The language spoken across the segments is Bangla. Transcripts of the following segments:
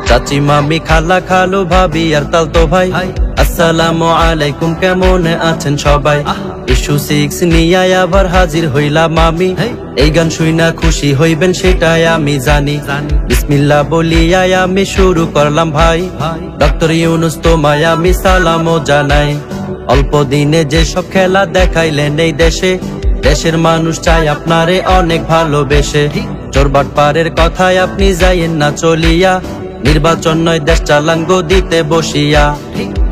চাচি মামি খালা খালু ভাবি আর তালতো ভাই আসসালামু আলাইকুম, কেমন আছেন সবাই? ইস্যু 6 নিয়ে আবার হাজির হইলাম আমি। এই গান শুইনা খুশি হইবেন সেটাই আমি জানি। বিসমিল্লাহ বলিয়া আমি শুরু করলাম ভাই। ডক্টর ইউনুস তোমায় আমি সালামও জানাই। অল্প দিনে যেসব খেলা দেখাইলেন এই দেশে, দেশের মানুষ চাই আপনারে অনেক ভালোবেসে। চোরবাট পারের কথায় আপনি যাইয়েন না চলিয়া, নির্বাচন নয় দেশ চালান গো দিতে বসিয়া।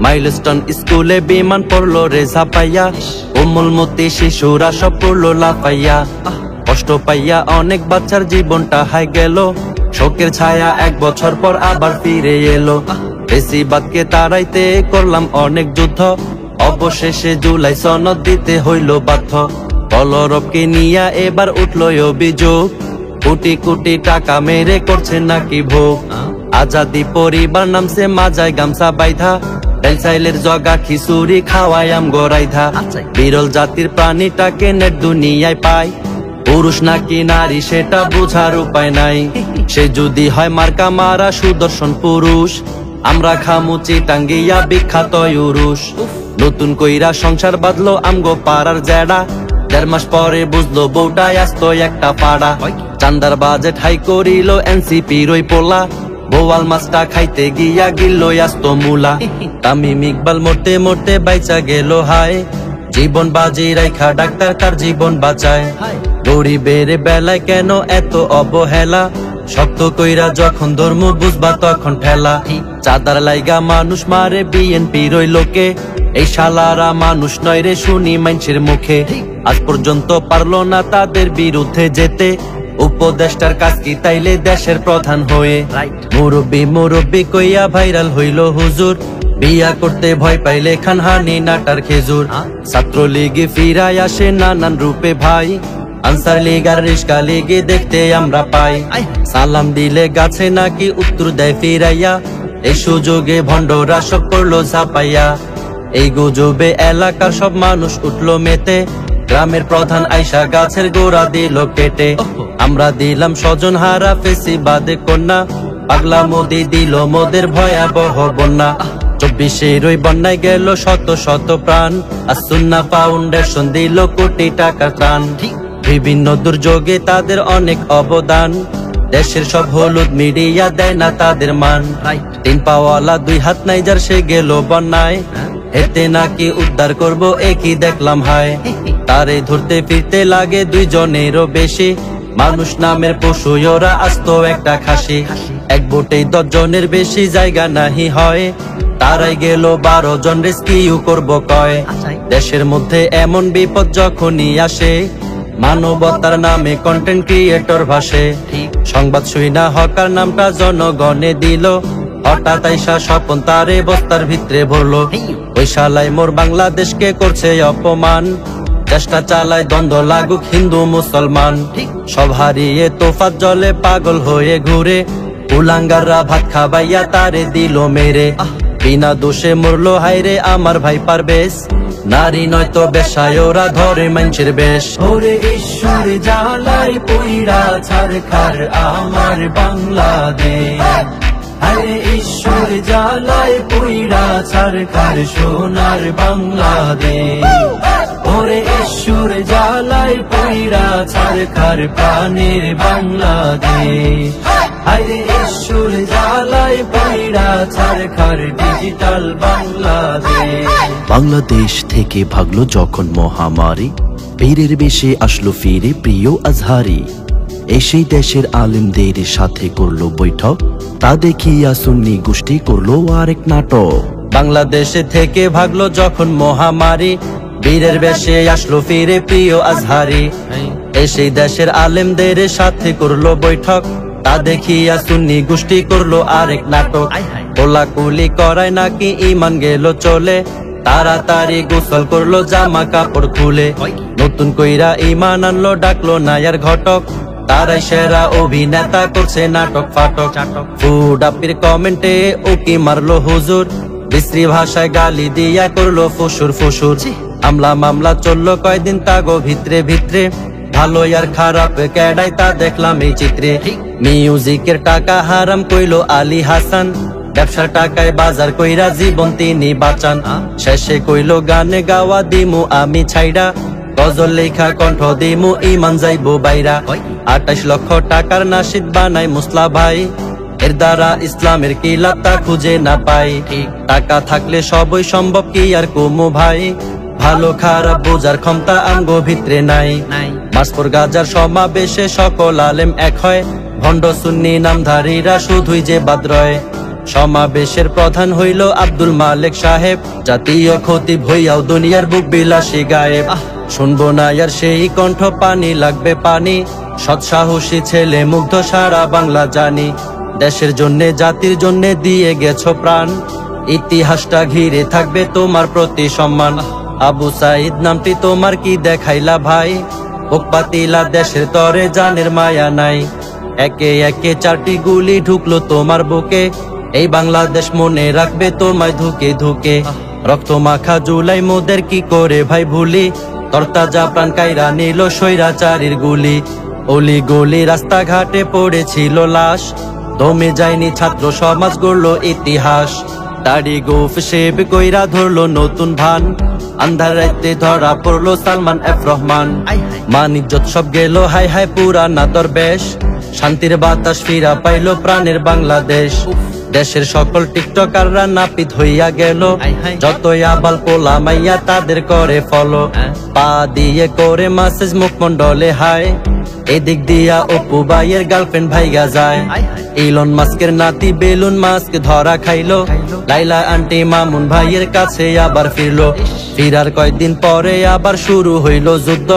মাইলস্টোন স্কুলে বিমান পড়লো রে ঝাপাইয়া, কোমলমতি শিশুরা সব পড়লো লাফাইয়া। কষ্ট পাইয়া অনেক বাচ্চার জীবনটা হাই গেল, শোকের ছায়া 1 বছর পর আবার ফিরে এলো। বেশিবাদকে তাড়াইতে করলাম অনেক যুদ্ধ, অবশেষে জুলাই সনদ দিতে হইল বাধ্য। কলরবকে নিয়া এবার উঠলো অভিযোগ, কোটি কোটি টাকা মেরে করছে নাকি ভোগ। আজাদি পরিবার নামছে মাজায় গামছা বাইধা, চাইলের জগা খিচুড়ি খাওয়াই আম গড়াইধা। বিরল জাতির প্রাণীটাকে নেট দুনিয়ায় পায়, পুরুষ নাকি নারী সেটা বোঝার উপায় নাই। সে যদি হয় মার্কা মারা সুদর্শন পুরুষ, আমরা খামু চিটাঙ্গিয়া বিখ্যাত উরুষ। নতুন কইরা সংসার বাঁধলো আমগো পাড়ার জেডা, 1.5 মাস পরে বুঝলো বউটাই আসত একটা পাড়া। চান্দার বাজেট হাই করিল এনসিপি রই পোলা, বোয়াল মাছটা খাইতে গিয়া গিল্লো আসত মুলা। তামিম ইকবাল মরতে মরতে বাইচা গেল হায়, জীবন বাজি রাইখা ডাক্তার তার জীবন বাঁচায়। গরিবের বেলায় কেন এত অবহেলা, শক্ত কইরা যখন ধর্ম বুঝবা তখন ঠেলা। চাঁদার লাইগা মানুষ মারে বিএনপি রই লোকে, এই শালারা মানুষ নয় রে শুনি মানুষের মুখে। আজ পর্যন্ত পারলো না তাদের বিরুদ্ধে যেতে, উপদেষ্টার কাজ কি তাইলে দেশের প্রধান হয়ে। মুরব্বি মুরব্বি কইয়া ভাইরাল হইল হুজুর, বিয়া করতে ভয় পাইলে খান হানি নাটার খেজুর। ছাত্রলীগে ফিরায় আসে নানান রূপে ভাই, আনসার লীগ আর রিস্কা লীগে দেখতে আমরা পাই। সালাম দিলে গাছে নাকি উত্তর দেয় ফিরাইয়া, এই সুযোগে ভণ্ডরা সব করলো ঝাপাইয়া। এই গুজবে এলাকার সব মানুষ উঠলো মেতে, গ্রামের প্রধান আইসা গাছের গোড়া দিল কেটে। আমরা দিলাম স্বজন হারা ফেসিবাদে কন্যা, পাগলা মোদি দিল মোদের ভয়াবহ বন্যা। 24 ওই বন্যায় গেল শত শত প্রাণ, আর সুন্নাহ ফাউন্ডেশন দিল কোটি টাকা ত্রাণ। বিভিন্ন দুর্যোগে তাদের অনেক অবদান, দেশের সব হলুদ মিডিয়া দেয় না তাদের মান। 3 পাওয়ালা 2 হাত নাই যার সে গেল বন্যায়, এতে নাকি উদ্ধার করব একই দেখলাম হায়। তারে ধরতে ফিরতে লাগে 2 জনেরও বেশি, মানুষ নামের পশু ওরা আস্ত একটা খাসি। এক বোটেই 10 জনের বেশি জায়গা নাহি হয়, তারাই গেল 12 জন রেস্কিউ করব কয়। দেশের মধ্যে এমন বিপদ যখনই আসে, মানবতার নামে কন্টেন্ট ক্রিয়েটর ভাসে। সংবাদ শুইনা হকার নামটা জনগণে দিল, হঠাৎ আইসা স্বপন তারে বস্তার ভিতরে ভরলো। ওই শালাই মোর বাংলাদেশকে করছে অপমান, চেষ্টা চালায় দ্বন্দ্ব লাগুক হিন্দু মুসলমান। সব হারিয়ে তোফাত জলে পাগল হয়ে ঘুরে, কুলাঙ্গাররা ভাত খাবাইয়া তারে দিল মেরে। বিনা দোষে মরলো হায়রে আমার ভাই পারবেশ, নারী নয়তো বেশায় ওরা ধরে মানুষের বেশ। ওরে ঈশ্বর জ্বালায় পইড়া ছারখার আমার বাংলাদেশ, আরে ঈশ্বর জ্বালায় পইড়া ছারখার সোনার বাংলাদেশ। ওরে ঈশ্বর জ্বালায় পইড়া ছারখার প্রাণের বাংলাদেশ, আরে ঈশ্বর জ্বালায় পইড়া ছারখার ডিজিটাল বাংলাদেশ। বাংলাদেশ থেকে ভাগলো যখন মহামারী, বীরের বেশে আসলো ফিরে প্রিয় আজহারি। এসেই দেশের আলেমদের সাথে করলো বৈঠক, তা দেখিয়া সুন্নি গোষ্ঠী করলো আরেক নাটক। বাংলাদেশে থেকে ভাগলো যখন মহামারী, বীরের বেশে আসলো ফিরে প্রিয় আজহারি। এসেই দেশের আলেমদের সাথে করলো বৈঠক, তা দেখিয়া সুন্নি গোষ্ঠী করলো আরেক নাটক। কোলাকুলি করায় নাকি ইমান গেল চলে, তাড়াতাড়ি গোসল করলো জামা কাপড় খুলে। নতুন কইরা ইমান আনলো ডাকলো নায়ার ঘটক, তারাই সেরা অভিনেতা করছে নাটক ফাটক। ফুড আপির কমেন্টে উকি মারলো হুজুর, বিশ্রী ভাষায় গালি দিয়া করলো ফুসুর ফুসুর। আমলা মামলা চললো কয়দিন তাগো ভিতরে ভিতরে, ভালো আর খারাপ কেডাই তা দেখলাম এই চিত্রে। মিউজিকের টাকা হারাম কইলো আলী হাসান, ব্যবসার টাকায় বাজার কইরা জীবন তিনি বাঁচান। শেষে কইলো গানে গাওয়া দিমু আমি ছাইড়া, গজল লেখা কণ্ঠ দিমু ইমান যাইবো বাইরা। 28 লক্ষ টাকার নাশিদ বানাই মুসলা ভাই, এর দ্বারা ইসলামের কিলাতা খুঁজে না পাই। টাকা থাকলে সবই সম্ভব কি আর কুমু ভাই, ভালো খারাপ বোঝার ক্ষমতা আমগো ভিতরে নাই। মাসপুর গাজার সমাবেশে সকল আলেম এক হয়, ভণ্ড সুন্নি নামধারীরা শুধুই যে বাদ রয়। সমাবেশের প্রধান হইল আব্দুল মালেক সাহেব, জাতীয় খতিব হইয়াও দুনিয়ার বুক বিলাসী গায়েব। শুনবো না আর সেই কণ্ঠ, পানি লাগবে পানি, সৎ সাহসী ছেলে মুগ্ধ সারা বাংলা জানি। দেশের জন্যে জাতির জন্যে দিয়ে গেছো প্রাণ, ইতিহাসটা ঘিরে থাকবে তোমার প্রতি সম্মান। আবু সাইদ নামটি তোমার কি দেখাইলা ভাই, বুক পাতিলা দেশের তরে জানের মায়া নাই। একে একে 4টি গুলি ঢুকলো তোমার বুকে, এই বাংলাদেশ মনে রাখবে তোমায় ধুকে ধুকে। রক্ত মাখা জুলাই মোদের কি করে ভাই ভুলি, তরতাজা প্রাণ কাইরা নিল স্বৈরাচারীর গুলি। অলি গলি রাস্তাঘাটে পড়েছিল লাশ, দমে যায়নি ছাত্র সমাজ গড়লো ইতিহাস। দাড়ি গোফ শেভ কইরা ধরলো নতুন ভান, আন্ধার রাইতে ধরা পড়লো সালমান এফ রহমান। মান ইজ্জত সব গেল হাই হাই পুরানা দরবেশ, শান্তির বাতাস ফিরা পাইলো প্রাণের বাংলাদেশ। দেশের সকল টিকটকাররা নাপিত হইয়া গেল, যতই আবাল পোলা মাইয়া তাদের করে ফলো। পা দিয়ে করে মাসেজ মুখমন্ডলে হাই, এদিক দিয়া অপু ভাইয়ের গার্লফ্রেন্ড ভাইগা যায়। ইলন মাস্কের নাতি বেলুন মাস্ক ধরা খাইলো, লাইলা আন্টি মামুন ভাইয়ের কাছে আবার ফিরলো। ফিরার কয়েকদিন পরে আবার শুরু হইল যুদ্ধ,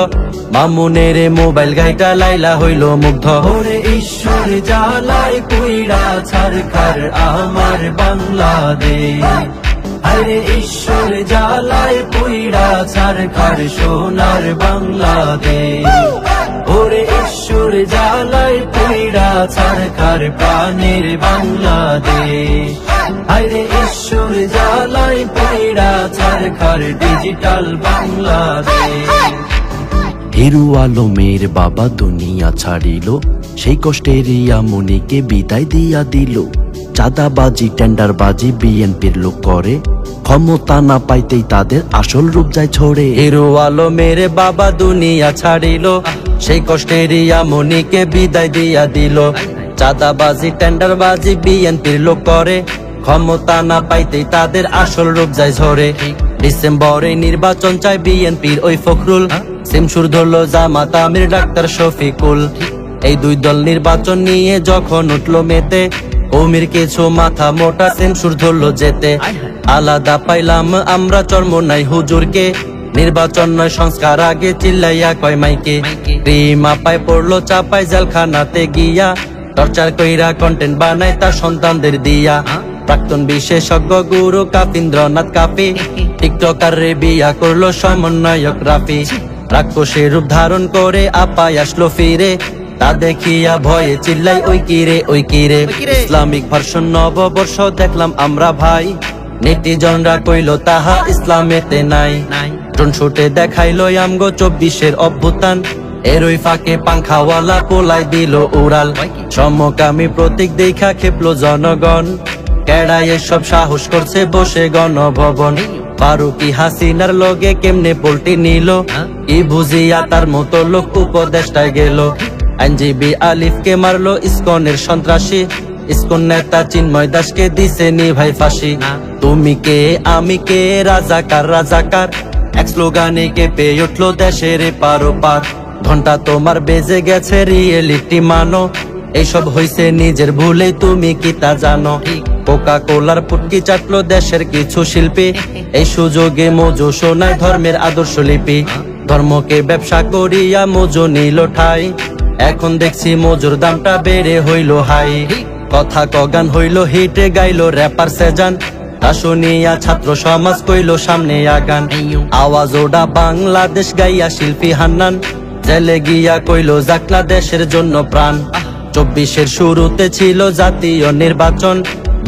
মামুনের মোবাইল ঘাইটা লাইলা হইল মুগ্ধ। ওরে ঈশ্বর জ্বালায় পুইড়া ছারখার আমার বাংলাদেশ, আরে ঈশ্বর জ্বালায় পুইড়া ছারখার সোনার বাংলাদেশ। ওরে ঈশ্বর জ্বালায় পুইড়া ছারখার প্রাণের বাংলাদেশ, আরে ঈশ্বর জ্বালায় পুইড়া ছারখার ডিজিটাল বাংলাদেশ। হিরু আলমের বাবা দুনিয়া ছাড়িল, সেই কষ্টের মনিকে বিদায় দিয়া দিল। চাঁদাবাজি টেন্ডারবাজি বিএনপির লোক করে, ক্ষমতা না পাইতেই তাদের আসল রূপ যায় ছড়ে। হিরু আলমের বাবা দুনিয়া ছাড়িল, সেই কষ্টের মনিকে বিদায় দিয়া দিল। চাঁদাবাজি টেন্ডারবাজি বিএনপির লোক করে, ক্ষমতা না পাইতেই তাদের আসল রূপ যায় ঝরে। ডিসেম্বরে নির্বাচন চায় বিএনপির ওই ফখরুল, সিমসুর ধরলো জামাত আমির ডাক্তার শফিকুল। এই দুই দল নির্বাচন নিয়ে যখন উঠলো মেতে, কৌমির কিছু মাথা মোটা সিমসুর ধরলো যেতে। আলাদা পাইলাম আমরা চর্ম নাই হুজুরকে, নির্বাচন নয় সংস্কার আগে চিল্লাইয়া কয় মাইকে। প্রিমা পায় পড়লো চাপায় জেলখানাতে গিয়া, টর্চার কইরা কন্টেন্ট বানায় তার সন্তানদের দিয়া। প্রাক্তন বিশেষজ্ঞ গুরু কাফিন্দ্রনাথ কাফি, টিকটকার রে বিয়া করলো সমন্বয়ক রাফি। রাক্ষসের রূপ ধারণ করে আপায় আসলো ফিরে, তা দেখিয়া ভয়ে চিল্লাই ওই কিরে ওই কিরে। ইসলামিক ভার্সন নববর্ষ দেখলাম আমরা ভাই, নেটিজনরা কইলো তাহা ইসলামেতে নাই। ড্রোন শুটে দেখাইলো আমগো 24-এর অভ্যুত্থান, এর ওই ফাঁকে পাংখাওয়ালা পোলাই দিল উড়াল। সমকামী প্রতীক দেখা খেপলো জনগণ, কেডাই এসব সাহস করছে বসে গণভবন। ফারুকি হাসিনার লগে কেমনে পোল্টি নিল, কি বুঝিয়া তার মতো লোক উপদেষ্টায় গেল। আইনজীবী আলিফকে মারলো ইসকনের সন্ত্রাসী, ইসকন নেতা চিন্ময় দাসকে দিছে নি ভাই ফাঁসি। তুমি কে আমি কে রাজাকার রাজাকার, এক স্লোগানে কেঁপে উঠলো দেশের পারো পার। ঘন্টা তোমার বেজে গেছে রিয়েলিটি মানো, এইসব হইছে নিজের ভুলে তুমি কি তা জানো। কোকা কোলার পুটকি চাটলো দেশের কিছু শিল্পী, এই সুযোগে মজু শোনায় ধর্মের আদর্শ লিপি। ধর্মকে ব্যবসা করিয়া মজু নিল ঠাই, এখন দেখছি মজুর দামটা বেড়ে হইল হাই। কথা কগান হইল হিটে গাইলো র্যাপার সেজান, তা শুনিয়া ছাত্র সমাজ কইলো সামনে আগান। আওয়াজ ওডা বাংলাদেশ গাইয়া শিল্পী হান্নান, জেলে গিয়া কইলো জাকলা দেশের জন্য প্রাণ। 24-এর শুরুতে ছিল জাতীয় নির্বাচন,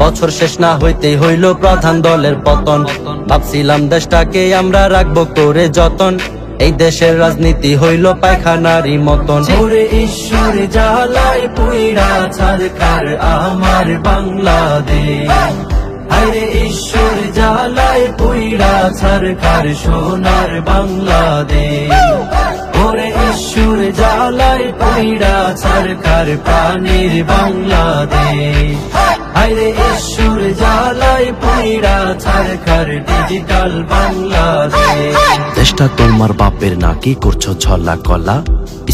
বছর শেষ না হইতেই হইল প্রধান দলের পতন। ভাবছিলাম দেশটাকে আমরা রাখবো করে যতন, এই দেশের রাজনীতি হইল পায়খানারি মতন। ওরে ঈশ্বর জ্বালায় পুইরা ছারখার আমার বাংলাদেশ, আরে ঈশ্বর জ্বালায় পুইরা ছারখার সোনার বাংলাদেশ। ওরে ঈশ্বর জ্বালায় পুইরা ছারখার প্রাণীর বাংলাদেশ, আরে ঈশ্বর জ্বালায় পুইরা ছারখার ডিজিটাল বাংলাদেশ। দেশটা তোমার বাপের নাকি করছো ছলা কলা,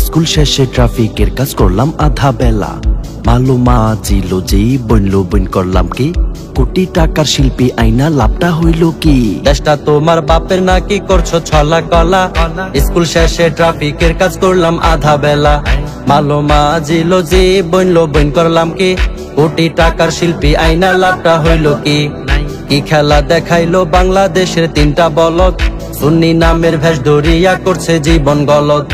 স্কুল শেষে ট্রাফিকের কাজ করলাম আধা বেলা। মালুমা জিল যেই বইনলো বইন করলাম কি, কোটি টাকার শিল্পী আইনা লাভটা হইল কি? দেশটা তোমার বাপের নাকি করছো ছলা কলা, স্কুল শেষে ট্রাফিকের কাজ করলাম আধা বেলা। মালুমা জিল যে বইনলো বইন করলাম কি, কোটি টাকার শিল্পী আইনা লাভটা হইল কি? কি খেলা দেখাইলো বাংলাদেশের তিনটা বলদ, সুন্নি নামের ভেষ ধরিয়া করছে জীবন গলদ।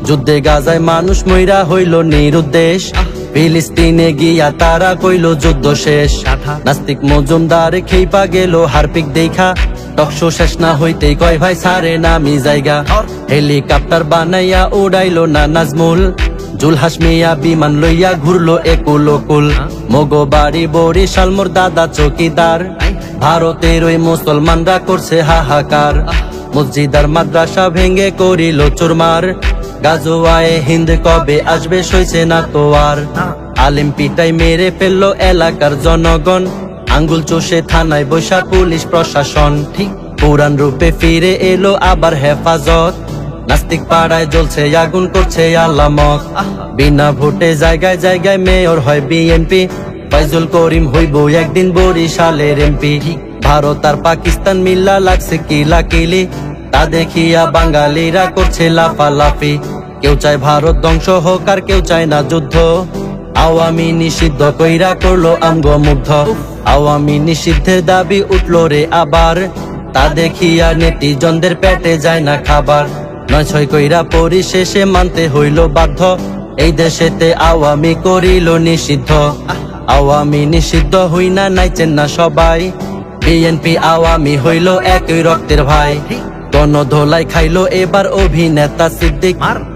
যুদ্ধে গাজায় মানুষ মইরা হইল নিরুদ্দেশ, ফিলিস্তিনে গিয়া তারা কইল যুদ্ধ শেষ। নাস্তিক মজুমদার খেইপা গেল হারপিক দেখা, টকশো শেষ না হইতেই কয় ভাই সারে নামি জায়গা। হেলিকপ্টার বানাইয়া উড়াইলো না নাজমুল, জুলহাস মিয়া বিমান লইয়া ঘুরলো একুল ওকুল। মগো বাড়ি বরিশাল মোর দাদা চৌকিদার, ভারতের ওই মুসলমানরা করছে হাহাকার। মসজিদ আর মাদ্রাসা ভেঙে করিল চুরমার, গাজোয়ায়ে হিন্দ কবে আসবে সইছে না তো আর। আলিম পিটাই মেরে ফেললো এলাকার জনগণ, আঙ্গুল চষে থানায় বৈশা পুলিশ প্রশাসন। পুরান রূপে ফিরে এলো আবার হেফাজত, নাস্তিক পাড়ায় জ্বলছে আগুন করছে আলামত। বিনা ভোটে জায়গায় জায়গায় মেয়র হয় বিএনপি, ফয়জুল করিম হইব একদিন বরিশালের এমপি। ভারত আর পাকিস্তান মিল্লা লাগছে কিলাকিলি, তা দেখিয়া বাঙালিরা করছে লাফালাফি। কেউ চায় ভারত ধ্বংস হোক আর কেউ চায় না যুদ্ধ, আওয়ামী নিষিদ্ধ কইরা করলো আমগো মুগ্ধ। আওয়ামী নিষিদ্ধের দাবি উঠলো রে আবার, তা দেখিয়া নেটিজনদের পেটে যায় না খাবার। ৯-৬ কইরা পরিশেষে মানতে হইল বাধ্য, এই দেশেতে আওয়ামী করিল নিষিদ্ধ। আওয়ামী নিষিদ্ধ হই না নাইচেন না সবাই, বিএনপি আওয়ামী হইল একই রক্তের ভাই। গণধোলাই খাইলো এবার অভিনেতা সিদ্দিক,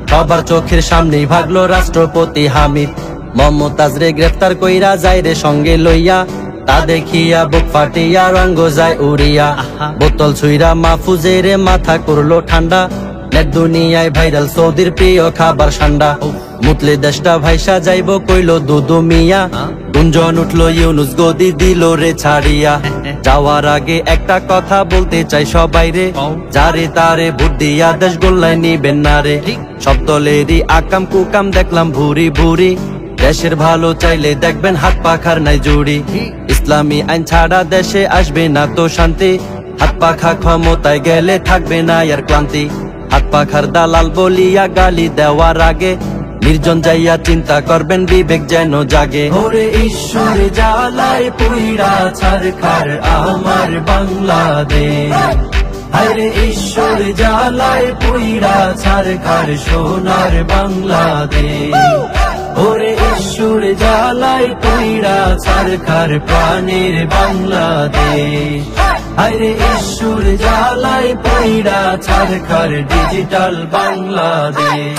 সবার চোখের সামনেই ভাগলো রাষ্ট্রপতি হামিদ। মমতাজ রে গ্রেফতার কইরা যায় রে সঙ্গে লইয়া, তা দেখিয়া বুক ফাটিয়া রঙ্গ যায় উড়িয়া। বোতল ছুইরা মাহফুজের মাথা করলো ঠান্ডা, নেট দুনিয়ায় ভাইরাল সৌদির প্রিয় খাবার সান্ডা। মুতলে দেশটা ভাইসা যাইব কইলো দুদু মিয়া, গুঞ্জন উঠলো ইউনুস গদি দিল রে ছাড়িয়া। যাওয়ার আগে একটা কথা বলতে চাই সবাই রে, যারে তারে ভোট দিয়া দেশ গোল্লায় নিবেন না রে। সব দলেরই আকাম কুকাম দেখলাম ভুরি ভুরি, দেশের ভালো চাইলে দেখবেন হাত পাখার নাই জুড়ি। ইসলামী আইন ছাড়া দেশে আসবে না তো শান্তি, হাত পাখা ক্ষমতায় গেলে থাকবে না আর ক্লান্তি। হাত পাখার দালাল বলিয়া গালি দেওয়ার আগে, নির্জন যাইয়া চিন্তা করবেন বিবেক যেন জাগে। ওরে ঈশ্বর জ্বালায় পুইরা ছারখার আমার বাংলাদেশ, আরে ঈশ্বর জ্বালায় পুইরা ছারখার সোনার বাংলাদেশ। ওরে ঈশ্বর জ্বালায় পুইরা ছারখার প্রাণীর বাংলাদেশ, আরে ঈশ্বর জ্বালায় পুইরা ছারখার ডিজিটাল বাংলাদেশ।